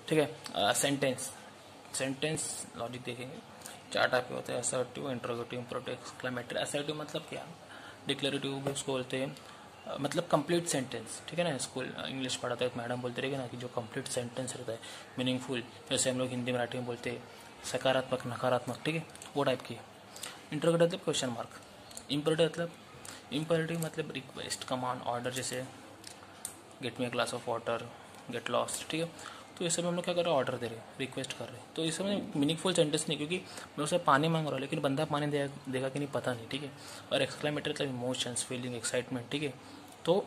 ठीक है। Sentence logic देखेंगे, 4 टाइप के होते हैं, assertive, interrogative, imperative, exclamatory. Assertive मतलब क्या, डिक्लेरेटिव भी उसको बोलते हैं, मतलब कंप्लीट सेंटेंस, ठीक है ना। स्कूल इंग्लिश पढ़ाते हैं मैडम बोलते रहेगी ना कि जो कंप्लीट सेंटेंस रहता है, मीनिंगफुल, जैसे हम लोग हिंदी मराठी में बोलते हैं सकारात्मक नकारात्मक, ठीक है, वो टाइप की। इंट्रोगेटिव मतलब क्वेश्चन मार्क। इंपरेटिव मतलब रिक्वेस्ट, कमांड, ऑर्डर, जैसे get me a glass of water, get lost, ठीक है। तो ये सब हम लोग क्या कर रहे हैं, ऑर्डर दे रहे हैं, रिक्वेस्ट कर रहे हैं। तो इस समय मीनिंगफुल सेंटेंस नहीं, क्योंकि मैं उससे पानी मांग रहा हूँ लेकिन बंदा पानी देगा कि नहीं पता नहीं, ठीक है। और एक्सक्लेमेटरी मतलब इमोशंस, फीलिंग, एक्साइटमेंट, ठीक है। तो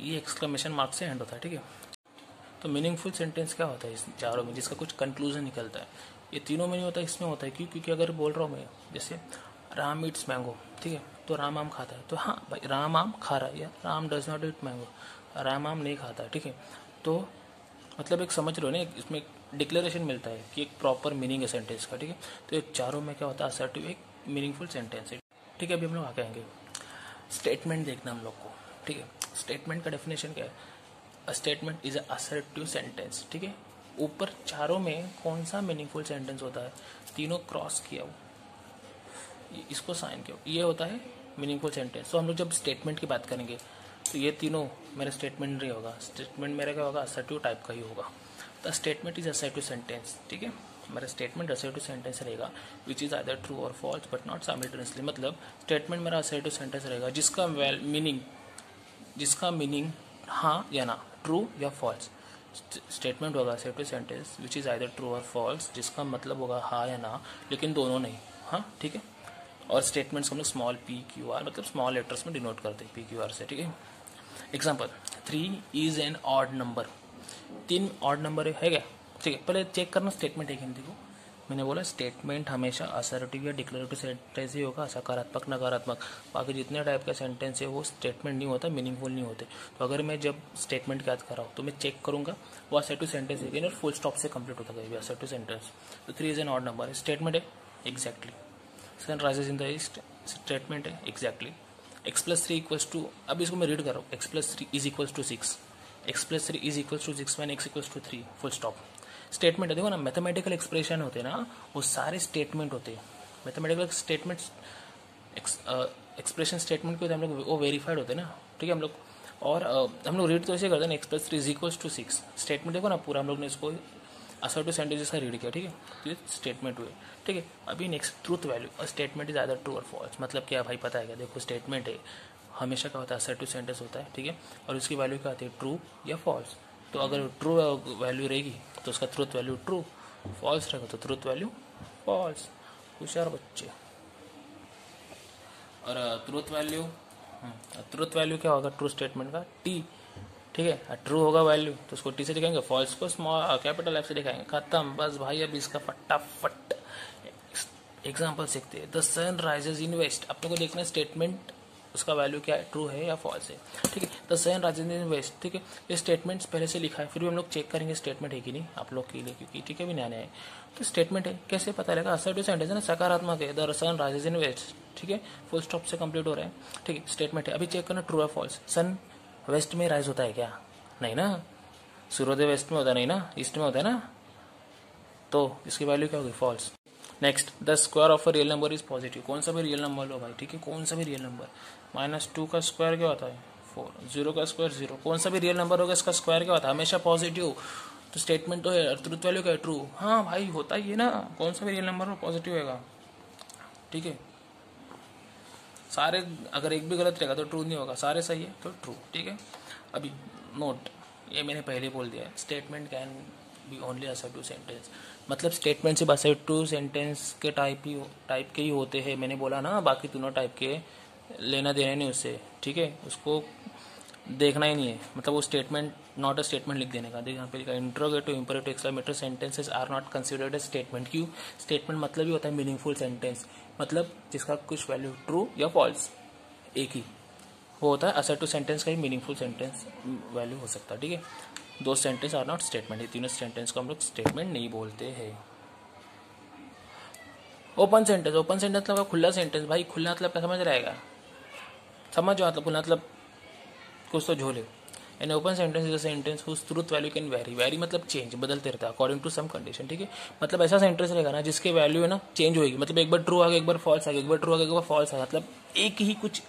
ये एक्सक्लेमेशन मार्क से एंड होता है, ठीक है। तो मीनिंगफुल सेंटेंस क्या होता है इस चारों में, जिसका कुछ कंक्लूजन निकलता है। ये तीनों में नहीं होता, इसमें होता है। क्यों? क्योंकि अगर बोल रहा हूँ मैं, जैसे राम ईट्स मैंगो, ठीक है, तो राम आम खाता है, तो हाँ भाई राम आम खा रहा है, या Ram does not eat mango, Ram आम नहीं खाता, ठीक है। तो मतलब एक समझ रहे हो ना, इसमें डिक्लेरेशन मिलता है कि एक प्रॉपर मीनिंग है सेंटेंस का, ठीक है। तो ये चारों में क्या होता है, असर्टिव एक मीनिंगफुल सेंटेंस है, ठीक है। अभी हम लोग आगे आएंगे, स्टेटमेंट देखना हम लोग को, ठीक है। स्टेटमेंट का डेफिनेशन क्या है, a statement is a assertive sentence, ठीक है। ऊपर चारों में कौन सा मीनिंगफुल सेंटेंस होता है, तीनों क्रॉस किया हो, इसको साइन किया, ये होता है मीनिंगफुल सेंटेंस। तो हम लोग जब स्टेटमेंट की बात करेंगे तो ये तीनों मेरा स्टेटमेंट नहीं होगा, स्टेटमेंट मेरा क्या होगा, असर्टिव टाइप का ही होगा। The statement is assertive sentence, ठीक है। मेरा स्टेटमेंट असर्टिव सेंटेंस रहेगा विच इज आइदर ट्रू और फॉल्स बट नॉट साइमल्टेनियसली। मतलब स्टेटमेंट मेरा असर्टिव सेंटेंस रहेगा जिसका मीनिंग हाँ या ना, ट्रू या फॉल्स। स्टेटमेंट होगा assertive sentence which is either true और फॉल्स, जिसका मतलब होगा हाँ या ना, लेकिन दोनों नहीं, हाँ, ठीक है। और स्टेटमेंट्स हम लोग स्मॉल पी क्यू आर मतलब स्मॉल लेटर्स में डिनोट करते हैं, पी क्यू आर से, ठीक है। Example, 3 is an odd number, 3 odd number है क्या, ठीक है। पहले चेक करना स्टेटमेंट है कि नहीं। देखो मैंने बोला स्टेटमेंट हमेशा असर्टिव या डिक्लेरेटिव सेंटेंस ही होगा, सकारात्मक नकारात्मक। बाकी जितने टाइप का सेंटेंस है वो स्टेटमेंट नहीं होता, मीनिंगफुल नहीं होते। तो अगर मैं जब स्टेटमेंट याद कर रहा हूँ तो मैं चेक करूंगा वो असर्टिव सेंटेंस है, फुल स्टॉप से कंप्लीट होता है असर्टिव सेंटेंस। तो 3 is an odd number statement है, exactly. Sun rises in the east statement है, एग्जैक्टली। x+3 इक्वल्स टू, अब इसको मैं रीड कर रहा हूँ, x+3 is equals to 6, x+3 is equals to 6 when x equals to 3, full stop. Statement है, देखो ना मैथमेटिकल एक्सप्रेशन होते हैं ना, वो सारे स्टेटमेंट होते हैं। मैथमेटिकल स्टेटमेंट्स एक्सप्रेशन स्टेटमेंट के होते हैं, हम लोग वो वेरीफाइड होते हैं ना, ठीक है। हम लोग और हम लोग रीड तो ऐसे करते हैं ना, x+3 is equals to 6, statement देखो ना पूरा हम लोग ने इसको असर्टिव सेंटेंसेस का रीड किया, ठीक है। तो ये स्टेटमेंट हुए, ठीक है। अभी next truth value, statement is either true और फॉल्स, मतलब क्या भाई पता है क्या, देखो स्टेटमेंट है हमेशा क्या होता है, असर्टिव सेंटेंस होता है, ठीक है। और उसकी वैल्यू क्या आती है, ट्रू या फॉल्स। तो अगर ट्रू वैल्यू रहेगी तो उसका ट्रूथ वैल्यू ट्रू, फॉल्स रहेगा तो ट्रूथ वैल्यू फॉल्स। होशियार बच्चे। और ट्रूथ वैल्यू क्या होगा ट्रू स्टेटमेंट का, टी, ठीक है। ट्रू होगा वैल्यू तो उसको टी से दिखाएंगे, फॉल्स को स्मॉल कैपिटल एफ से दिखाएंगे, खत्म बस भाई। अब इसका फटाफट एग्जांपल सीखते हैं। The sun rises in west, अपने को देखना है स्टेटमेंट उसका वैल्यू क्या है, ट्रू है या फॉल्स है, ठीक है। The sun rises in west, ठीक है। ये स्टेटमेंट्स पहले से लिखा है, फिर भी हम लोग चेक करेंगे स्टेटमेंट है कि नहीं आप लोग के लिए, क्योंकि ठीक है भी नया नया है। तो स्टेटमेंट है, कैसे पता लगेगा, असर्टिव सेंटेंस है ना, सकारात्मक है, the sun rises in west, ठीक है, फुल स्टॉप से कंप्लीट हो रहा है, ठीक है। स्टेटमेंट है, अभी चेक करना ट्रू या फॉल्स। सन वेस्ट में राइज होता है क्या, नहीं ना, सूर्योदय वेस्ट में होता नहीं ना, ईस्ट में होता है ना, तो इसकी वैल्यू क्या होगी, false. Next, the square of a real number is positive, कौन सा भी रियल नंबर लो भाई, ठीक है, कौन सा भी रियल नंबर। -2 का स्क्वायर क्या होता है 4, 0 का स्क्वायर 0, कौन सा भी रियल नंबर होगा इसका स्क्वायर क्या होता है, हमेशा पॉजिटिव। तो स्टेटमेंट तो है, ट्रूथ वैल्यू क्या है, ट्रू, हाँ भाई होता ही है ना, कौन सा भी रियल नंबर हो पॉजिटिव होगा, ठीक है। सारे अगर एक भी गलत रहेगा तो ट्रू नहीं होगा, सारे सही है तो ट्रू, ठीक है। अभी नोट, ये मैंने पहले बोल दिया है, statement can be only assertive sentence, मतलब स्टेटमेंट सिर्फ असर्टिव सेंटेंस के टाइप के ही होते हैं, मैंने बोला ना, बाकी तीनों टाइप के लेना देना नहीं उससे, ठीक है, उसको देखना ही नहीं है। मतलब वो स्टेटमेंट नॉट अ स्टेटमेंट लिख देने का, देख यहाँ पे लिखा interrogative, imperative, exclamatory sentences are not considered as statement. क्यों, स्टेटमेंट मतलब ही होता है मीनिंगफुल सेंटेंस, मतलब जिसका कुछ वैल्यू ट्रू या फॉल्स एक ही वो होता है। असर्टिव सेंटेंस का ही मीनिंगफुल सेंटेंस वैल्यू हो सकता है, ठीक है। दो सेंटेंस आर नॉट स्टेटमेंट, ये तीनों सेंटेंस को हम लोग स्टेटमेंट नहीं बोलते हैं। ओपन सेंटेंस मतलब खुला सेंटेंस, भाई खुला मतलब क्या समझ रहेगा, समझ जो मतलब खुला मतलब कुछ तो झोले। An open sentence is a sentence whose truth value can vary मतलब चेंज, बदलते रहता है अकॉर्डिंग टू सम कंडीशन, ठीक है। मतलब ऐसा सेंटेंस रहेगा ना जिसके वैल्यू है ना चेंज होगी, मतलब एक बार ट्रू आ गया, एक बार फॉल्स आ गया, एक बार ट्रू आ गया, एक बार फॉल्स आ गया, मतलब एक ही कुछ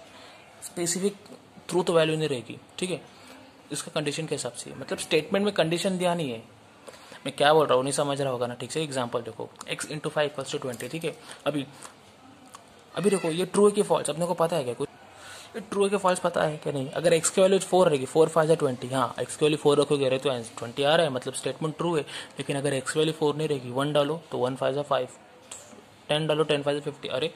स्पेसिफिक ट्रूथ वैल्यू नहीं रहेगी, ठीक है। इसका कंडीशन के हिसाब से, मतलब स्टेटमेंट में कंडीशन दिया नहीं है। मैं क्या बोल रहा हूँ नहीं समझ रहा होगा ना, ठीक से। एग्जाम्पल देखो, x इंटू 5 = 20, ठीक है। अभी देखो ये ट्रू है कि फॉल्स, अपने को पता है क्या कुछ? ये ट्रू है कि फॉल्स पता है क्या? नहीं। अगर x की वैल्यू 4 रहेगी, 4 5 या 20, हाँ x की वैल्यू 4 रखोगे अरे तो 20 आ रहा है, मतलब स्टेटमेंट ट्रू है। लेकिन अगर x की वैल्यू 4 नहीं रहेगी, 1 डालो तो 1 5 5, 10 डालो 10 5 50, अरे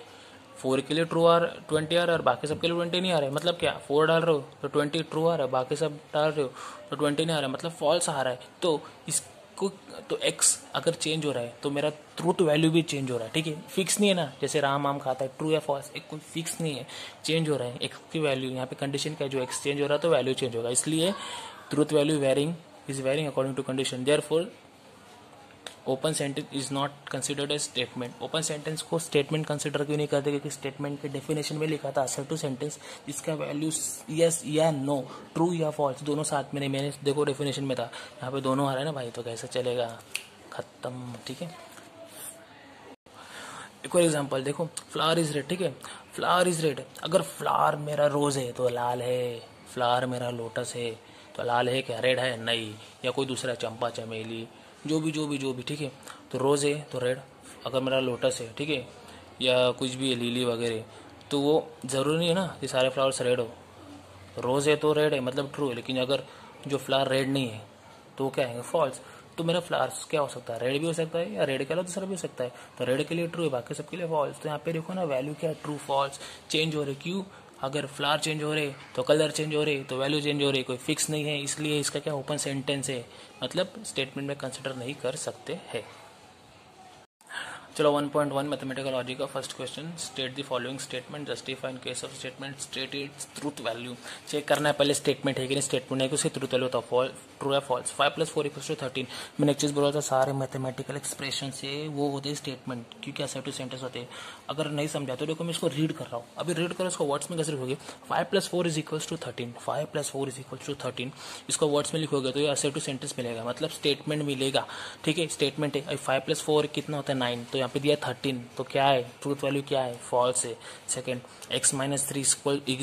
4 के लिए ट्रू 20 आ रहा है और बाकी सब के लिए 20 नहीं आ रहा है, मतलब क्या? 4 डाल रहे हो तो 20 ट्रू आ रहा है, बाकी सब डाल रहे हो तो 20 नहीं आ रहा है, मतलब फॉल्स आ रहा है। तो इसको तो x अगर चेंज हो रहा है तो मेरा ट्रूथ वैल्यू भी चेंज हो रहा है, ठीक है। फिक्स नहीं है ना, जैसे राम आम खाता है, ट्रू या फॉल्स एक कोई फिक्स नहीं है, चेंज हो रहा है x की वैल्यू। यहाँ पे कंडीशन क्या है, जो x चेंज हो रहा है तो वैल्यू चेंज होगा, इसलिए truth value varying according to condition. Therefore open sentence is not considered as statement. Open sentence को स्टेटमेंट कंसिडर क्यों नहीं करते? क्योंकि स्टेटमेंट के डेफिनेशन में लिखा था असर्टिव सेंटेंस जिसका वैल्यू यस या नो, ट्रू या फॉल्स दोनों साथ में नहीं। मैंने देखो डेफिनेशन में था, यहाँ पे दोनों आ रहा है ना भाई, तो कैसे चलेगा? खत्म, ठीक है। एक और एग्जांपल देखो, फ्लावर इज रेड, ठीक है। फ्लावर इज रेड, अगर फ्लावर मेरा रोज है तो लाल है, फ्लावर मेरा लोटस है तो लाल है क्या? रेड है? नहीं। या कोई दूसरा चंपा चमेली, जो भी, ठीक है। तो रोज है तो रेड, अगर मेरा लोटस है, ठीक है, या कुछ भी है लिली वगैरह, तो वो जरूरी नहीं है ना कि सारे फ्लावर्स रेड हो। रोज है तो रेड है मतलब ट्रू है, लेकिन अगर जो फ्लावर रेड नहीं है तो वो क्या है? फॉल्स। तो मेरा फ्लावर्स क्या हो सकता है? रेड भी हो सकता है, या रेड के अलावा दूसरा भी हो सकता है। तो रेड के लिए ट्रू है, बाकी सबके लिए फॉल्स। तो यहाँ पे देखो ना वैल्यू क्या है, ट्रू फॉल्स चेंज हो रहे। क्यों? अगर फ्लावर चेंज हो रहे तो कलर चेंज हो रहे, तो वैल्यू चेंज हो रही, कोई फिक्स नहीं है, इसलिए इसका क्या ओपन सेंटेंस है, मतलब स्टेटमेंट में कंसिडर नहीं कर सकते हैं। चलो 1.1 मैथमेटिकल लॉजिक का first question, state the following statement, justify in case of statement state its truth value. Check करना है पहले स्टेटमेंट है कि नहीं, स्टेटमेंट है कि उसकी ट्रूथ वैल्यू होता है, ट्रू या फॉल्स। 5 + 4 = 13। मैंने एक चीज बोला था, सारे मैथमेटिकल एक्सप्रेशन से वो होते हैं स्टेटमेंट, क्योंकि असर्टिव सेंटेंस होते हैं। अगर नहीं समझा तो देखो मैं इसको रीड कर रहा हूँ, अभी रीड करो इसको वर्ड्स में कैसे लिखोगे। 5 + 4 = 13, 5 + 4 = 13, इसको वर्ड्स में लिखोगे तो ये असर्टिव सेंटेंस मिलेगा, मतलब स्टेटमेंट मिलेगा, ठीक है। स्टेटमेंट है। 5 + 4 कितना होता है? 9, तो यहाँ पे दिया 13, तो क्या है? ट्रूथ वैल्यू क्या है? फॉल्स है। Second, x - 3 = 14,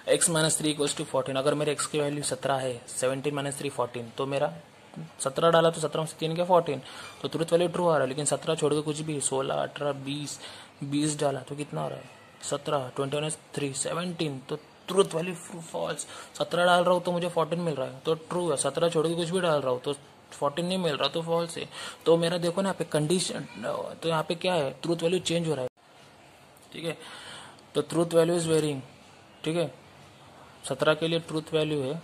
x - 3 = 14। अगर मेरे x की वैल्यू 17 है, 17 - 3 14, तो मेरा 17 डाला तो 17 में से 3 क्या? 14, तो ट्रूथ वैल्यू ट्रू आ रहा है। लेकिन 17 छोड़ के कुछ भी 16 18 20 डाला तो कितना आ रहा है? 17, 21 - 3 17, तो ट्रूथ वैल्यू फॉल्स। 17 डाल रहा हूँ तो मुझे 14 मिल रहा है तो ट्रू है, 17 छोड़ के कुछ भी डाल रहा हूँ तो 14 नहीं मिल रहा तो फॉल्स है। तो मेरा देखो ना यहाँ पे कंडीशन, तो यहाँ पे क्या है? ट्रूथ वैल्यू चेंज हो रहा है, ठीक है। तो ट्रूथ वैल्यू इज वेरिंग, ठीक है। 17 के लिए ट्रूथ वैल्यू है,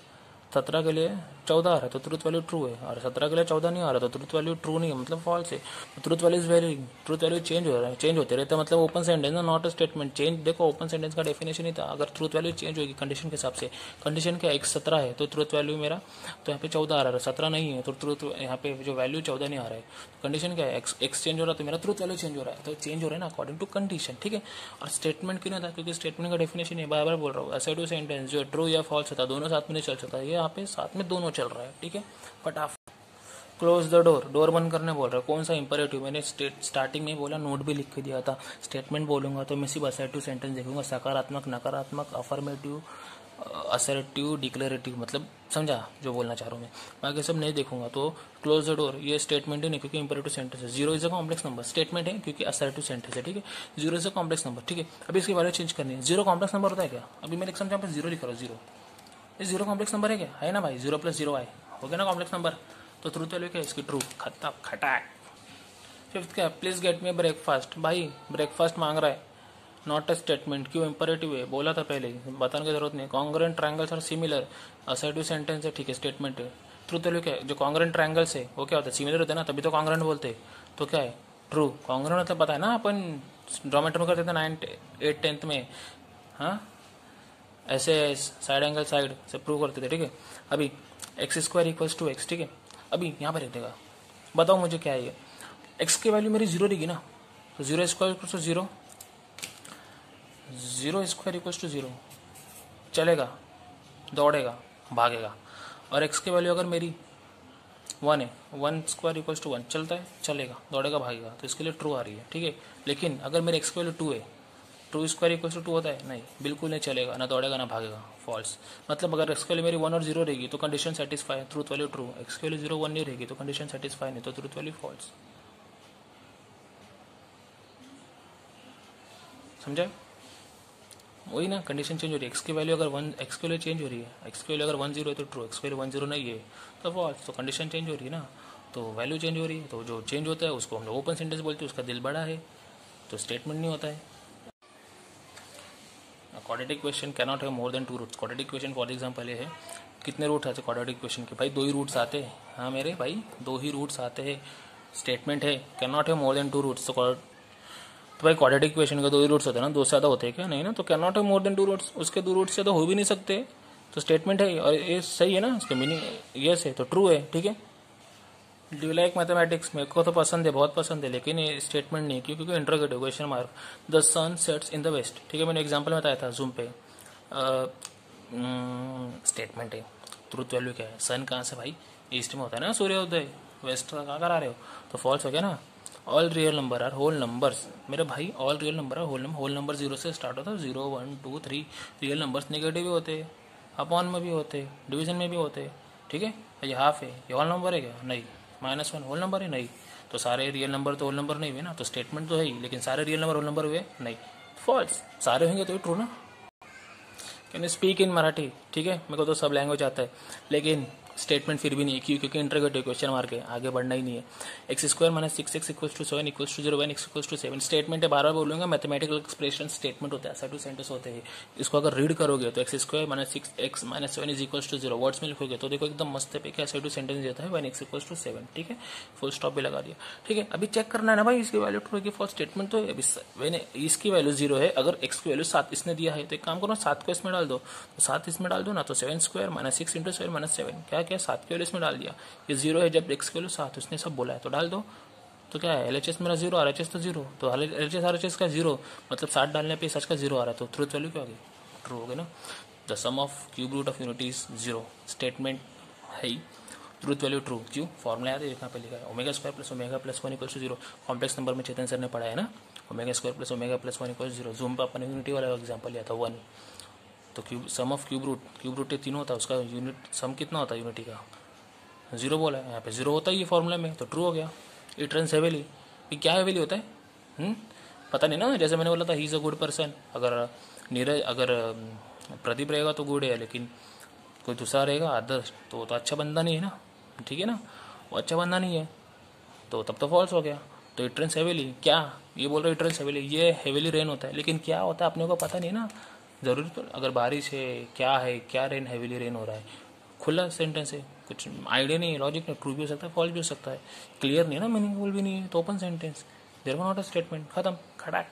17 के लिए 14 आ रहा है तो ट्रूथ वैल्यू ट्रू है, और 17 के लिए 14 नहीं आ रहा तो ट्रूथ वैल्यू ट्रू नहीं है, मतलब फॉल्स है। तो truth value is varying, truth value change हो रहा है, चेंज होते रहते हैं, मतलब ओपन सेंटेंस ना, नॉट अ स्टेटमेंट। चेंज देखो ओपन सेंटेंस का डेफिनेशन ही था, अगर ट्रूथ वैल्यू चेंज होगी कंडीशन के हिसाब से। कंडीशन क्या है? 17 है तो ट्रूथ वैल्यू मेरा तो यहाँ पे 14 आ रहा है, 17 नहीं है तो ट्रूथ यहाँ पे जो वैल्यू 14 नहीं आ रहा है। कंडीशन क्या है? एक्स चेंज हो रहा है तो मेरा ट्रूथ वैल्यू चेंज हो रहा है, तो चेंज हो रहा है ना अकॉर्डिंग टू कंडीशन, ठीक है। और स्टेटमेंट क्यों नहीं था? क्योंकि स्टेटमेंट का डेफिनेशन है, बार बार बोल रहा हूँ, असर्टिव सेंटेंस जो ट्रू या फॉल्स होता है दोनों साथ में नहीं चल सकता, ये यहाँ पे साथ में दोनों चल रहा है, ठीक है। फटाफट क्लोज द डोर, डोर बंद करने बोल रहा है। कौन सा इंपरेटिव? मैंने स्टार्टिंग में बोला, नोट भी लिख के दिया था। स्टेटमेंट बोलूंगा तो मैं सिर्फ असर्टिव सेंटेंस देखूंगा, सकारात्मक नकारात्मक अफर्मेटिव असर्टिव डिक्लेरेटिव, मतलब समझा जो बोलना चाह रहा हूँ मैं, बाकी सब नहीं देखूंगा। तो क्लोज द डोर ये स्टेटमेंट ही नहीं, क्योंकि इंपरेटिव सेंटेंस है। 0 is a complex number, statement है क्योंकि असर्टिव सेंटेंस है, ठीक है। 0 इज अ कॉम्प्लेक्स नंबर, ठीक है। अभी इसकी वैल्यू चेंज करनी है। 0 कॉम्प्लेक्स नंबर होता है क्या? अभी मैंने एग्जाम पे 0 लिखा रहा हूँ, 0, ये 0 कॉम्प्लेक्स नंबर है क्या? है ना भाई, 0 + 0 है, हो गया ना कॉम्प्लेक्स नंबर। तो ट्रूथ वैल्यू क्या है इसकी? ट्रू, खत्म, खटाक। फिफ्थ क्या है? प्लीज गेट मी ब्रेकफास्ट, भाई ब्रेकफास्ट मांग रहा है, नॉट अ स्टेटमेंट। क्यों? इंपरेटिव है, बोला था पहले ही, बताने की जरूरत नहीं। Congruent triangles are similar, assertive sentence है, ठीक है, स्टेटमेंट है। ट्रूथ वैल्यू क्या है? जो कॉन्ग्रुएंट ट्रायंगल्स है वो क्या होता है? सिमिलर होता है ना, तभी तो कॉन्ग्रुएंट बोलते हैं। तो क्या है? ट्रू। कॉन्ग्रुएंट मतलब पता है ना, अपन ज्योमेट्री में करते थे 9th 8th 10th में, हाँ, ऐसे साइड एंगल साइड से प्रूव करते थे, ठीक है। अभी x² = x, ठीक है। अभी यहाँ पर देगा, बताओ मुझे क्या है ये? x की वैल्यू मेरी 0 रहेगी ना, तो 0² = 0, 0² = 0 चलेगा, दौड़ेगा, भागेगा। और एक्स की वैल्यू अगर मेरी 1 है, 1 स्क्वायर इक्वल्स टू 1, चलता है, चलेगा, दौड़ेगा, भागेगा, तो इसके लिए ट्रू आ रही है, ठीक है। लेकिन अगर मेरे एक्स की वैल्यू 2 है, 2 स्क्वायर इक्वल्स टू 2 होता है, नहीं, बिल्कुल नहीं चलेगा, ना दौड़ेगा ना भागेगा, फॉल्स। मतलब अगर एक्स की वैल्यू मेरी 1 और 0 रहेगी तो condition satisfy, truth value true. X की वैल्यू 0 1 नहीं रहेगी तो कंडीशन सेटिस्फाई नहीं, तो ट्रूथ वैल्यू फॉल्स। समझे? वही ना, कंडीशन चेंज हो रही है। एक्स की वैल्यू अगर 1, एक्स की वैल्यू चेंज हो रही है, एक्स की वैल्यू अगर 1 0 है तो ट्रू, एक्स की वैल्यू 1 0 नहीं है तो फॉल्स। तो कंडीशन चेंज हो रही है ना, तो वैल्यू चेंज हो रही है, तो जो चेंज होता है उसको हम लोग ओपन सेंटेंस बोलते हैं, उसका दिल बड़ा है तो स्टेटमेंट नहीं होता है। Quadratic question can not have more than 2 roots. Quadratic question for example ये है, कितने रूट्स आते हैं क्वाड्रेटिक क्वेश्चन के? भाई 2 ही रूट्स आते हैं। हाँ मेरे भाई 2 ही रूट्स आते हैं। स्टेटमेंट है can not have more than 2 roots. तो भाई क्वाड्रेटिक क्वेश्चन के 2 ही रूट्स होते हैं ना, 2 से ज़्यादा होते हैं क्या? नहीं ना, तो can not have more than 2 roots, उसके 2 रूट्स से तो हो भी नहीं सकते। तो स्टेटमेंट है और ये सही है ना, इसका मीनिंग यस है तो ट्रू है, ठीक है। Do like mathematics? मेरे को तो पसंद है, बहुत पसंद है, लेकिन ये स्टेटमेंट नहीं, क्योंकि interrogative question mark. The sun sets in the west, ठीक है, मैंने एग्जांपल में बताया था जूम पे। स्टेटमेंट है, ट्रूथ वैल्यू क्या है? सन कहाँ से भाई? ईस्ट में होता है ना सूर्योदय, वेस्ट कहाँ करा रहे हो? तो फॉल्स हो गया ना। All real number are whole numbers, मेरे भाई all real number are whole number 0 से स्टार्ट होता है, 0 1 2 3। रियल नंबर्स नेगेटिव भी होते हैं, अपॉन में भी होते हैं, डिवीजन में भी होते हैं, ठीक है। ये हाफ है, ये होल नंबर है क्या? नहीं। -1 होल नंबर है? नहीं। तो सारे रियल नंबर तो होल नंबर नहीं हुए ना, तो स्टेटमेंट तो है ही, लेकिन सारे रियल नंबर होल नंबर हुए? नहीं, फॉल्स। सारे होंगे तो ट्रू ना। कैन स्पीक इन मराठी, ठीक है, मेरे को तो सब लैंग्वेज आता है, लेकिन स्टेटमेंट फिर भी नहीं, क्योंकि इंटरोगेटिव क्वेश्चन मार्क है, आगे बढ़ना ही नहीं है। X square minus 6x equals to 7 equals to 0 one x equals to 7 statement है, बार बार बोलूंगा, मैथमेटिकल एक्सप्रेशन स्टेटमेंट होता है, ऐसा टू सेंटेंस होते हैं। इसको अगर रीड करोगे तो x square minus 6x minus 7 is equals to 0 words में लिखोगे तो देखो एकदम मस्त पे क्या ऐसा टू सेंटेंस देता है, वन एक्स इक्वल्स टू 7, ठीक है, फुल स्टॉप भी लगा दिया, ठीक है। अभी चेक करना है ना भाई, इसकी वैल्यू ट्रू की फॉल्स, स्टेटमेंट तो मैंने इसकी वैल्यू 0 है, अगर एक्स की वैल्यू 7 इसने दिया है तो एक काम करो 7 को इसमें डाल दो, तो 7 इसमें डाल दो ना, तो 7 स्क्वायर माइनस 6 इंटू 7 माइनस 7 क्या क्या 7 की वैल्यू इसमें डाल दिया। ये 0 है, जब एक्स की वैल्यू 7 उसने सब बोला है तो डाल दो। तो क्या है, एलएचएस मेरा 0 RHS तो 0, तो एलएचएस RHS का 0 मतलब 7 डालने पे सच का 0 आ रहा है, तो ट्रूथ वैल्यू क्या होगी? ट्रू हो गई ना। The sum of cube root of unity is 0, statement है ही, ट्रूथ वैल्यू ट्रू। क्यों? फॉर्मूला याद है, यहाँ पे लिखा है omega square plus omega plus 1 equal to 0। Complex number में चेतन सर ने पढ़ा है ना, omega square plus omega plus 1 equal to 0। Zoom पे अपन यूनिटी वाला एग्जाम्पल लिया था 1। तो cube sum of cube root ये तीनों होता है, उसका यूनिट सम कितना होता है यूनिटी का? 0 बोला है, यहाँ पे 0 होता ही है फॉर्मूला में, तो ट्रू हो गया। इट रन्स हेविली, ये क्या हेविली होता है? पता नहीं ना, जैसे मैंने बोला था he is a good person, अगर नीरज अगर प्रदीप रहेगा तो गुड है, लेकिन कोई दूसरा रहेगा आदर्श तो अच्छा बंदा नहीं है ना, ठीक है ना, वो अच्छा बंदा नहीं है, तो तब तो फॉल्स हो गया। तो इट रन्स हेविली, क्या ये बोल रहे इट रन्स हेविली, ये हेविली रेन होता है, लेकिन क्या होता है अपने को पता नहीं ना, जरूरी तो अगर बारिश है क्या रेन हेविली रेन हो रहा है, खुला सेंटेंस है, कुछ आइडिया नहीं है, लॉजिक नहीं, ट्रू भी हो सकता है फॉल्स भी हो सकता है, क्लियर नहीं है ना, मीनिंगफुल भी नहीं है, तो open sentence, there was not a statement, खत्म, खड़ाक।